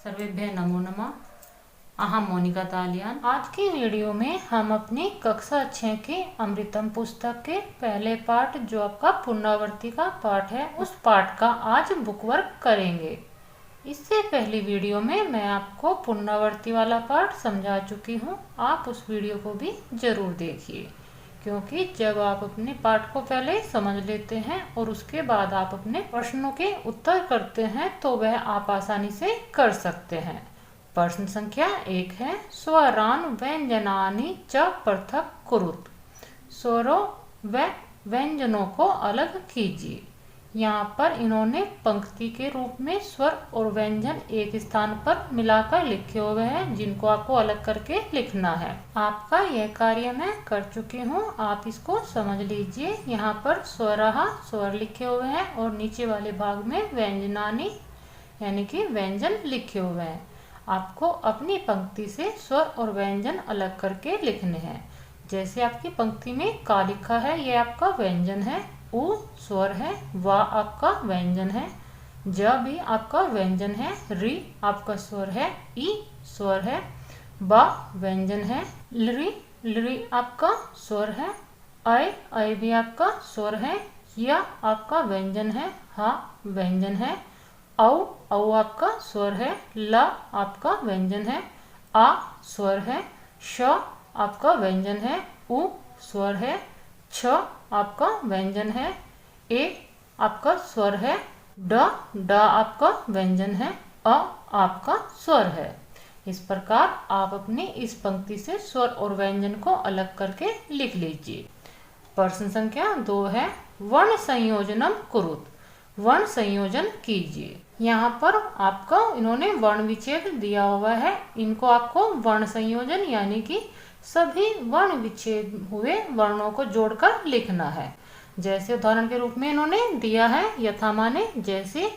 सर्वेभ्यः नमो नमः। अहम मोनिका तालियान। आज की वीडियो में हम अपनी कक्षा 6 की अमृतम पुस्तक के पहले पाठ जो आपका पुनरावृत्ति का पाठ है उस पाठ का आज बुक वर्क करेंगे। इससे पहली वीडियो में मैं आपको पुनरावृत्ति वाला पाठ समझा चुकी हूँ। आप उस वीडियो को भी जरूर देखिए, क्योंकि जब आप अपने पाठ को पहले समझ लेते हैं और उसके बाद आप अपने प्रश्नों के उत्तर करते हैं तो वह आप आसानी से कर सकते हैं। प्रश्न संख्या 1 है, स्वरान व्यंजनानि च पृथक कुरुत। स्वरों व व्यंजनों को अलग कीजिए। यहाँ पर इन्होंने पंक्ति के रूप में स्वर और व्यंजन एक स्थान पर मिलाकर लिखे हुए हैं, जिनको आपको अलग करके लिखना है। आपका यह कार्य मैं कर चुकी हूँ, आप इसको समझ लीजिए। यहाँ पर स्वरः स्वर लिखे हुए हैं और नीचे वाले भाग में व्यंजनानि यानी कि व्यंजन लिखे हुए हैं। आपको अपनी पंक्ति से स्वर और व्यंजन अलग करके लिखने हैं। जैसे आपकी पंक्ति में का लिखा है, ये आपका व्यंजन है, उ स्वर है, वा आपका व्यंजन है, ज भी आपका व्यंजन है, री आपका स्वर है, ई स्वर है, बा व्यंजन है, लरी आपका स्वर है, अय भी आपका स्वर है, या आपका व्यंजन है, हा व्यंजन है, औ आपका स्वर है, ला आपका व्यंजन है, आ स्वर है, श आपका व्यंजन है, उ स्वर है, छ आपका व्यंजन है, ए आपका स्वर है, ड आपका व्यंजन है, अ आपका स्वर है। इस प्रकार आप अपनी इस पंक्ति से स्वर और व्यंजन को अलग करके लिख लीजिए। प्रश्न संख्या 2 है, वर्ण संयोजनम कुरुत। वर्ण संयोजन कीजिए। यहाँ पर आपका इन्होंने वर्ण विच्छेद दिया हुआ है, इनको आपको वर्ण संयोजन यानी कि सभी वर्ण विच्छेद हुए वर्णों को जोड़कर लिखना है। जैसे उदाहरण के रूप में इन्होंने दिया है यथा माने, जैसे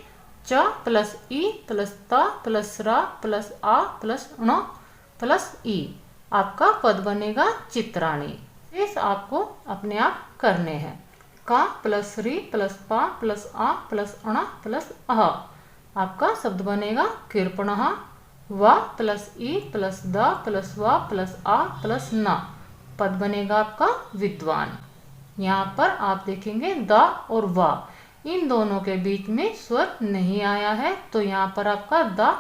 च प्लस ई प्लस ता प्लस रा प्लस आ प्लस ण प्लस ई आपका पद बनेगा चित्राणी। इस आपको अपने आप करने हैं। का प्लस री प्लस पा प्लस आ प्लस अण प्लस अह आपका शब्द बनेगा कृपणः। वा plus E plus the plus वा प्लस आ प्लस न पद बनेगा आपका विद्वान। यहाँ पर आप देखेंगे द और वा इन दोनों के बीच में स्वर नहीं आया है, तो यहाँ पर आपका द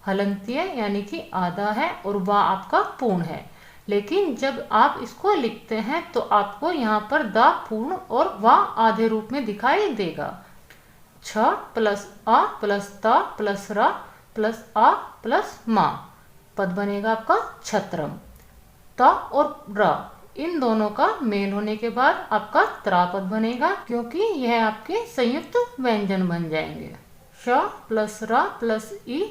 हलंत्य यानी कि आधा है और वा आपका पूर्ण है। लेकिन जब आप इसको लिखते हैं तो आपको यहाँ पर द पूर्ण और वा आधे रूप में दिखाई देगा। छ प्लस आ प्लस ता प्लस रा प्लस आ प्लस मा पद बनेगा आपका छत्रम। त और र इन दोनों का मेल होने के बाद आपका त्रा पद बनेगा, क्योंकि यह आपके संयुक्त व्यंजन बन जाएंगे। श प्लस रा प्लस ई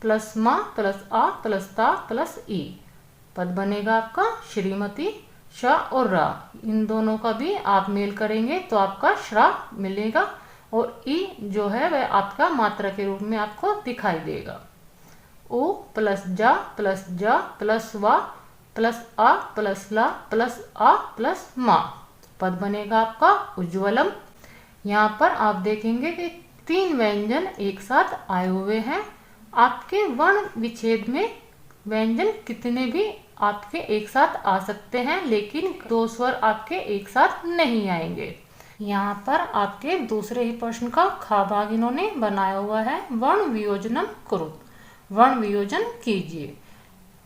प्लस मा प्लस आ प्लस ता प्लस ई पद बनेगा आपका श्रीमती। श और रा इन दोनों का भी आप मेल करेंगे तो आपका श्रा मिलेगा और ई जो है वह आपका मात्रा के रूप में आपको दिखाई देगा। उ प्लस जा प्लस वा प्लस आ प्लस ला प्लस आ प्लस मा पद बनेगा आपका उज्ज्वलम। यहाँ पर आप देखेंगे कि 3 व्यंजन एक साथ आए हुए हैं। आपके वर्ण विच्छेद में व्यंजन कितने भी आपके एक साथ आ सकते हैं, लेकिन 2 स्वर आपके एक साथ नहीं आएंगे। यहाँ पर आपके दूसरे ही प्रश्न का खा भाग इन्होंने बनाया हुआ है, वर्ण वियोजनम कुरुत। वर्ण वियोजन कीजिए।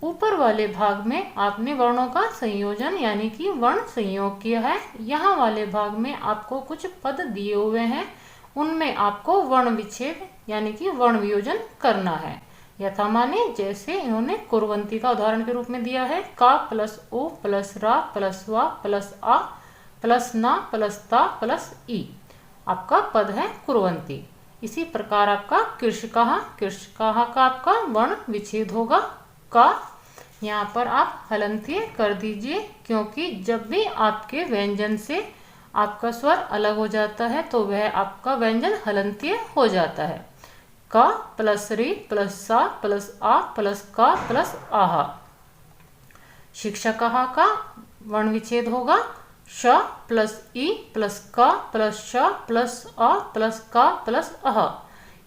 ऊपर वाले भाग में आपने वर्णों का संयोजन यानी कि वर्ण संयोग किया है। यहाँ वाले भाग में आपको कुछ पद दिए हुए हैं, उनमें आपको वर्ण विच्छेद यानी कि वर्ण वियोजन करना है। यथा माने, जैसे इन्होंने कुर्वंती का उदाहरण के रूप में दिया है, का प्लस ओ प्लस रा प्लस वा प्लस आ प्लस ना प्लस ता प्लस ई आपका पद है कुर्वंती। इसी प्रकार आपका कृषकाः का आपका वर्ण विच्छेद होगा का। यहाँ पर आप हलंत्य कर दीजिए, क्योंकि जब भी आपके व्यंजन से आपका स्वर अलग हो जाता है तो वह आपका व्यंजन हलंत्य हो जाता है। का प्लस री प्लस सा प्लस आ प्लस का प्लस आहा। शिक्षकः का वर्ण विच्छेद होगा श प्लस ई प्लस का प्लस श प्लस अ प्लस का प्लस अह।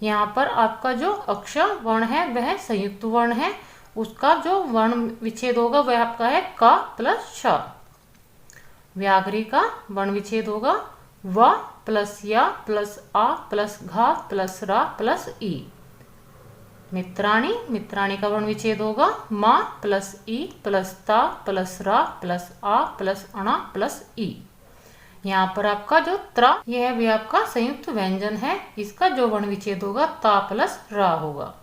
यहाँ पर आपका जो अक्षर वर्ण है वह संयुक्त वर्ण है, उसका जो वर्ण विच्छेद होगा वह आपका है क प्लस श। व्याघ्री का वर्ण विच्छेद होगा व प्लस या प्लस आ प्लस घा प्लस रा प्लस ई। मित्राणी का वर्ण विच्छेद होगा मा प्लस ई प्लस ता प्लस रा प्लस आ प्लस अणा प्लस ई। यहाँ पर आपका जो त्रा यह भी आपका संयुक्त व्यंजन है, इसका जो वर्ण विच्छेद होगा ता प्लस रा होगा।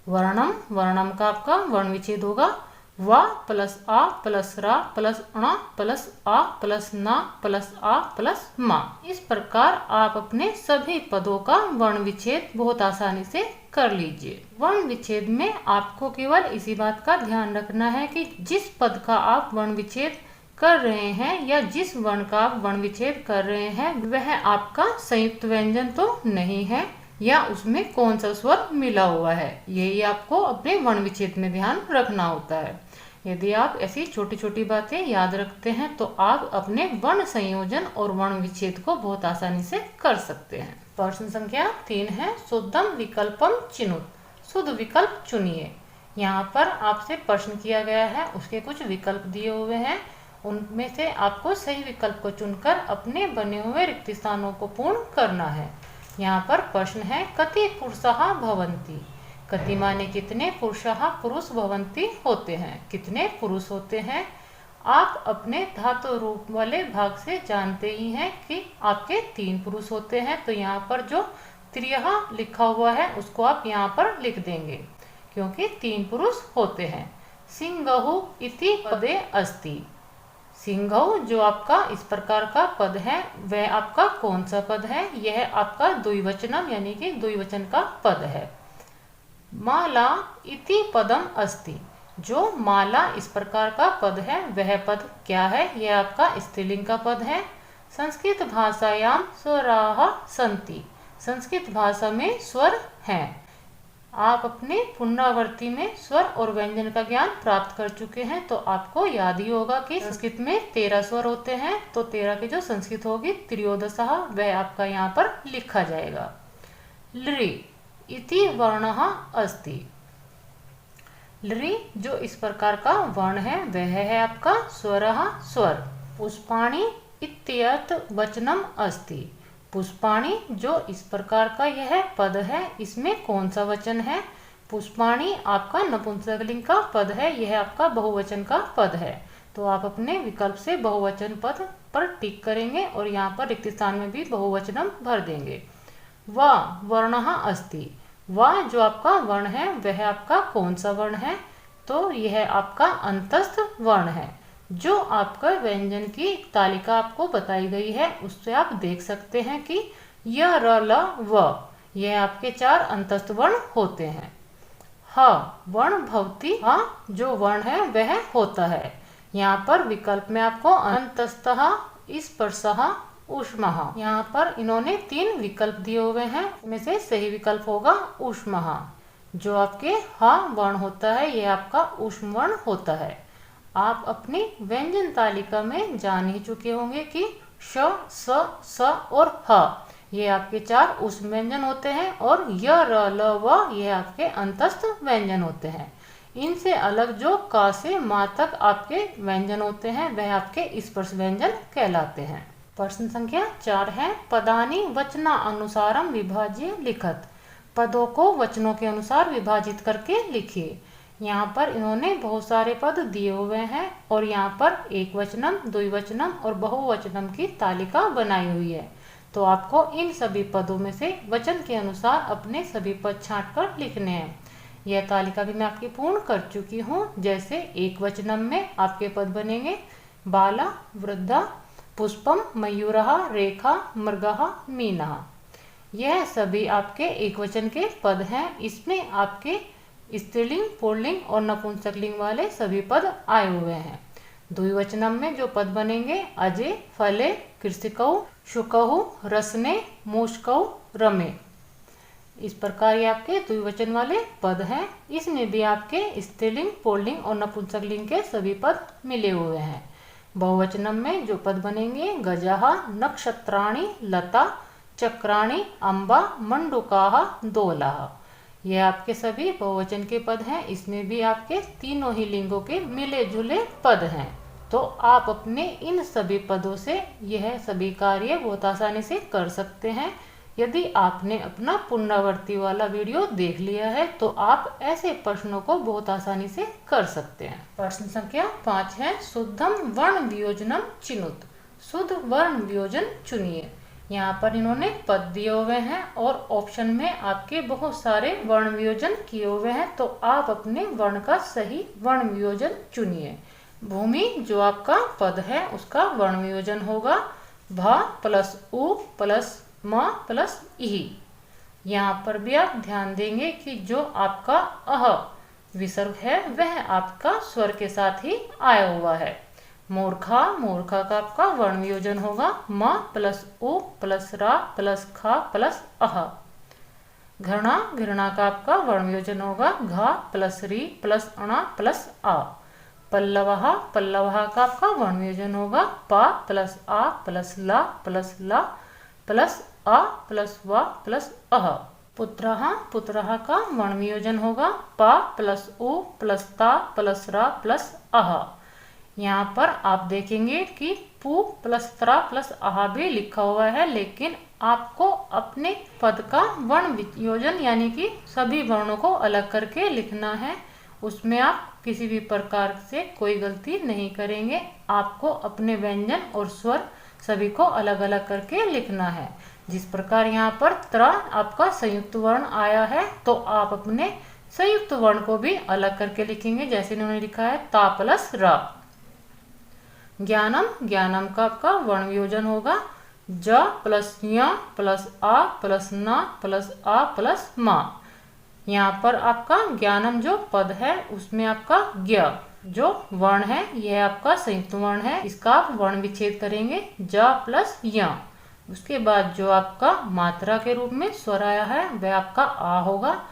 वर्णम का आपका वर्ण विच्छेद होगा वा प्लस आ प्लस रा प्लस अणा प्लस आ प्लस ना प्लस आ प्लस मा। इस प्रकार आप अपने सभी पदों का वर्ण विच्छेद बहुत आसानी से कर लीजिए। वर्ण विच्छेद में आपको केवल इसी बात का ध्यान रखना है कि जिस पद का आप वर्ण विच्छेद कर रहे हैं या जिस वर्ण का आप वर्ण विच्छेद कर रहे हैं वह आपका संयुक्त व्यंजन तो नहीं है या उसमें कौन सा स्वर मिला हुआ है, यही आपको अपने वर्ण विच्छेद में ध्यान रखना होता है। यदि आप ऐसी छोटी छोटी बातें याद रखते हैं तो आप अपने वर्ण संयोजन और वर्ण विच्छेद को बहुत आसानी से कर सकते हैं। प्रश्न संख्या 3 है शुद्धम विकल्पम चिनुत। शुद्ध विकल्प चुनिए। यहाँ पर आपसे प्रश्न किया गया है, उसके कुछ विकल्प दिए हुए हैं, उनमें से आपको सही विकल्प को चुनकर अपने बने हुए रिक्त स्थानों को पूर्ण करना है। यहाँ पर प्रश्न है कति पुरुषः भवन्ति। कति माने कितने, पुरुषः पुरुष भवन्ति होते हैं, कितने पुरुष होते हैं। आप अपने धातु रूप वाले भाग से जानते ही हैं कि आपके 3 पुरुष होते हैं, तो यहाँ पर जो त्रियः लिखा हुआ है उसको आप यहाँ पर लिख देंगे क्योंकि 3 पुरुष होते हैं। सिंहौ इति पदे अस्ति। सिंहौ जो आपका इस प्रकार का पद है वह आपका कौन सा पद है, यह आपका द्विवचनम यानी कि द्विवचन का पद है। माला इति पदम अस्ति। जो माला इस प्रकार का पद है वह पद क्या है, यह आपका स्त्रीलिंग का पद है। संस्कृत भाषायाम स्वराः सन्ति। संस्कृत भाषा में स्वर हैं। आप अपने पुनरावृत्ति में स्वर और व्यंजन का ज्ञान प्राप्त कर चुके हैं, तो आपको याद ही होगा कि संस्कृत में 13 स्वर होते हैं, तो 13 की जो संस्कृत होगी त्रयोदशः वह आपका यहाँ पर लिखा जाएगा। लृ इति वर्णः अस्ति। लृ जो इस प्रकार का वर्ण है वह है आपका स्वरः स्वर। पुष्पाणि इत्येतत् वचनम अस्ति। पुष्पाणि जो इस प्रकार का यह पद है इसमें कौन सा वचन है। पुष्पाणि आपका नपुंसकलिंग का पद है, यह आपका बहुवचन का पद है, तो आप अपने विकल्प से बहुवचन पद पर टिक करेंगे और यहाँ पर रिक्त स्थान में भी बहुवचनम भर देंगे। वा वर्णः अस्ति। वा जो आपका वर्ण है वह आपका कौन सा वर्ण है, तो यह आपका अंतस्थ वर्ण है। जो आपका व्यंजन की तालिका आपको बताई गई है उससे आप देख सकते हैं कि य र ल व यह आपके 4 अंतस्थ वर्ण होते हैं। ह वर्ण भवति। ह जो वर्ण है वह होता है। यहाँ पर विकल्प में आपको अंतस्थः स्पर्शः ऊष्मः, यहाँ पर इन्होंने 3 विकल्प दिए हुए हैं, इनमें से सही विकल्प होगा ऊष्मः। जो आपके ह वर्ण होता है यह आपका ऊष्म वर्ण होता है। आप अपनी व्यंजन तालिका में जान ही चुके होंगे कि श स और ह ये आपके 4 ऊष्म व्यंजन होते हैं और य र ल व ये आपके अंतस्थ व्यंजन होते हैं। इनसे अलग जो का से मा तक आपके व्यंजन होते हैं वह आपके स्पर्श व्यंजन कहलाते हैं। प्रश्न संख्या 4 है पदानि वचना अनुसारम विभाज्य लिखत। पदों को वचनों के अनुसार विभाजित करके लिखिए। यहाँ पर इन्होंने बहुत सारे पद दिए हुए हैं और यहाँ पर एक वचनम, द्विवचनम और बहुवचनम की तालिका बनाई हुई है, तो आपको इन सभी पदों में से वचन के अनुसार अपने सभी पद छांट कर लिखने हैं। यह तालिका भी मैं आपकी पूर्ण कर चुकी हूँ। जैसे एक वचनम में आपके पद बनेंगे बाला, वृद्धा, पुष्पम, मयूरः, रेखा, मृगः, मीनः। यह सभी आपके एक वचन के पद हैं। इसमें आपके स्त्रीलिंग, पुल्लिंग और नपुंसकलिंग वाले सभी पद आए हुए हैं। द्विवचनम में जो पद बनेंगे अजे, फले, कृषिकौ, शुकौ, रसने, मूषकौ, रमे। इस प्रकार ये आपके द्विवचन वाले पद हैं। इसमें भी आपके स्त्रीलिंग, पुल्लिंग और नपुंसकलिंग के सभी पद मिले हुए हैं। बहुवचनम में जो पद बनेंगे गजः, नक्षत्राणि, लता, चक्राणी, अम्बा, मंडूकाः, दोलाः। ये आपके सभी बहुवचन के पद हैं। इसमें भी आपके तीनों ही लिंगों के मिले जुले पद हैं। तो आप अपने इन सभी पदों से यह सभी कार्य बहुत आसानी से कर सकते हैं। यदि आपने अपना पुनरावृत्ति वाला वीडियो देख लिया है तो आप ऐसे प्रश्नों को बहुत आसानी से कर सकते हैं। प्रश्न संख्या 5 है, शुद्धम वर्ण वियोजनम चिनुत। शुद्ध वर्ण वियोजन चुनिए। यहाँ पर इन्होंने पद दिए हुए हैं और ऑप्शन में आपके बहुत सारे वर्ण वियोजन किए हुए हैं। तो आप अपने वर्ण का सही वर्ण वियोजन चुनिए। भूमि जो आपका पद है उसका वर्ण वियोजन होगा भा प्लस उ प्लस म प्लस इ। यहाँ पर भी आप ध्यान देंगे कि जो आपका अह विसर्ग है वह आपका स्वर के साथ ही आया हुआ है। मूर्खा, मूर्खा का आपका वर्ण वियोजन होगा म प्लस उ प्लस रा प्लस खा प्लस अह। घृणा, घृणा का आपका वर्ण वियोजन होगा घा प्लस री प्लस अणा प्लस आ। पल्लवः, पल्लवः का आपका वर्ण वियोजन होगा पा प्लस आ प्लस ला प्लस आ प्लस वा प्लस अह। पुत्रः, पुत्रः का वर्ण वियोजन होगा पा प्लस उ प्लस ता प्लस रा प्लस अह। यहाँ पर आप देखेंगे कि पू प्लस त्रा प्लस आहा भी लिखा हुआ है, लेकिन आपको अपने पद का वर्ण वियोजन यानी कि सभी वर्णों को अलग करके लिखना है। उसमें आप किसी भी प्रकार से कोई गलती नहीं करेंगे। आपको अपने व्यंजन और स्वर सभी को अलग अलग करके लिखना है। जिस प्रकार यहाँ पर त्रा आपका संयुक्त वर्ण आया है तो आप अपने संयुक्त वर्ण को भी अलग करके लिखेंगे। जैसे इन्होंने लिखा है ता प्लस रा। ज्ञानम, ज्ञानम का आपका वर्ण वियोजन होगा ज प्लस य प्लस आ प्लस न प्लस आ प्लस मा। यहाँ पर आपका ज्ञानम जो पद है उसमें आपका ज्ञ जो वर्ण है यह आपका संयुक्त वर्ण है। इसका आप वर्ण विच्छेद करेंगे ज प्लस य। उसके बाद जो आपका मात्रा के रूप में स्वर आया है वह आपका आ होगा।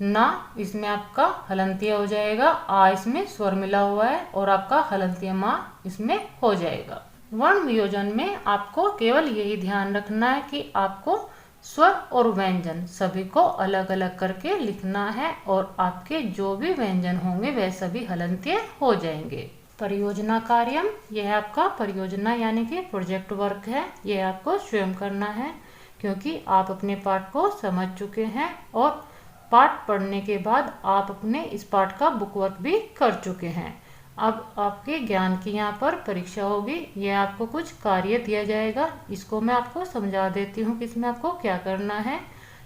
ना इसमें आपका हलंतिया हो जाएगा, आ इसमें स्वर मिला हुआ है और आपका हलंतिया मा इसमें हो जाएगा। वर्ण वियोजन में आपको केवल यही ध्यान रखना है कि आपको स्वर और व्यंजन सभी को अलग अलग करके लिखना है और आपके जो भी व्यंजन होंगे वह सभी हलंतिये हो जाएंगे। परियोजना कार्यम, यह आपका परियोजना यानी कि प्रोजेक्ट वर्क है। यह आपको स्वयं करना है क्योंकि आप अपने पाठ को समझ चुके हैं और पाठ पढ़ने के बाद आप अपने इस पाठ का बुक वर्क भी कर चुके हैं। अब आपके ज्ञान की यहाँ पर परीक्षा होगी। यह आपको कुछ कार्य दिया जाएगा, इसको मैं आपको समझा देती हूँ कि इसमें आपको क्या करना है,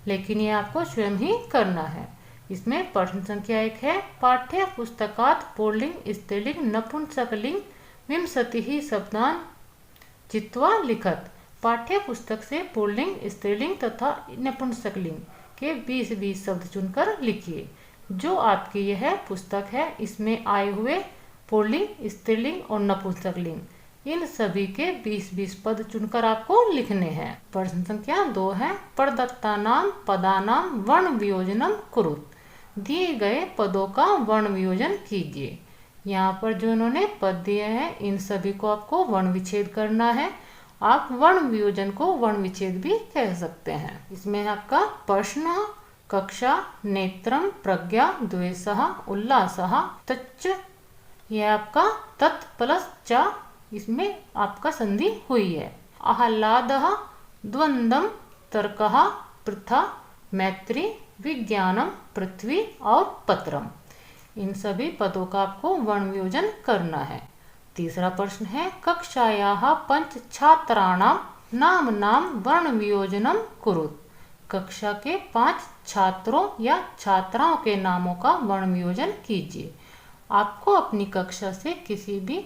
लेकिन ये आपको स्वयं ही करना है। इसमें प्रश्न संख्या 1 है, पाठ्य पुस्तकात् पुल्लिंग स्त्रीलिंग नपुंसकलिंग विंशतिः शब्दान् चित्वा लिखत। पाठ्य पुस्तक से पुल्लिंग, स्त्रीलिंग तथा नपुंसकलिंग के 20-20 शब्द चुनकर लिखिए। जो आपकी यह पुस्तक है इसमें आए हुए पुल्लिंग, स्त्रीलिंग और नपुंसकलिंग इन सभी के 20-20 पद चुनकर आपको लिखने हैं। प्रश्न संख्या 2 है, प्रदत्तानां पदानां वर्ण वियोजनम कुरुत। दिए गए पदों का वर्ण वियोजन कीजिए। यहाँ पर जो इन्होंने पद दिए हैं इन सभी को आपको वर्ण विच्छेद करना है। आप वर्ण वियोजन को वर्ण विच्छेद भी कह सकते हैं। इसमें आपका प्रश्न, कक्षा, नेत्रम, प्रज्ञा, द्वेषः, उल्लासः, तच्च, यह आपका तत् प्लस च इसमें आपका संधि हुई है। आह्लादः, द्वंद्वम, तर्कः, पृथा, मैत्री, विज्ञानम, पृथ्वी और पत्रम इन सभी पदों का आपको वर्ण वियोजन करना है। तीसरा प्रश्न है, कक्षायाः पंच छात्राणां नाम्नां वर्ण वियोजनम कुरुत। कक्षा के 5 छात्रों या छात्राओं के नामों का वर्ण वियोजन कीजिए। आपको अपनी कक्षा से किसी भी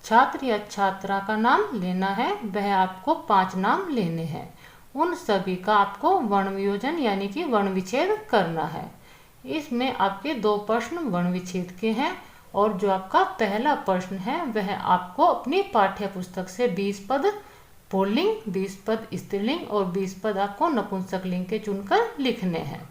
छात्र या छात्रा का नाम लेना है, वह आपको 5 नाम लेने हैं। उन सभी का आपको वर्ण वियोजन यानी कि वर्ण विच्छेद करना है। इसमें आपके 2 प्रश्न वर्ण विच्छेद के हैं और जो आपका पहला प्रश्न है वह आपको अपनी पाठ्य पुस्तक से 20 पद पुल्लिंग, 20 पद स्त्रीलिंग और 20 पद आपको नपुंसकलिंग के चुनकर लिखने हैं।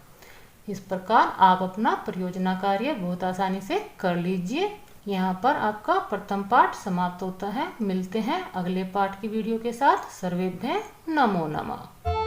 इस प्रकार आप अपना परियोजना कार्य बहुत आसानी से कर लीजिए। यहाँ पर आपका प्रथम पाठ समाप्त होता है। मिलते हैं अगले पाठ की वीडियो के साथ। सर्वेभ्यः नमो नमः।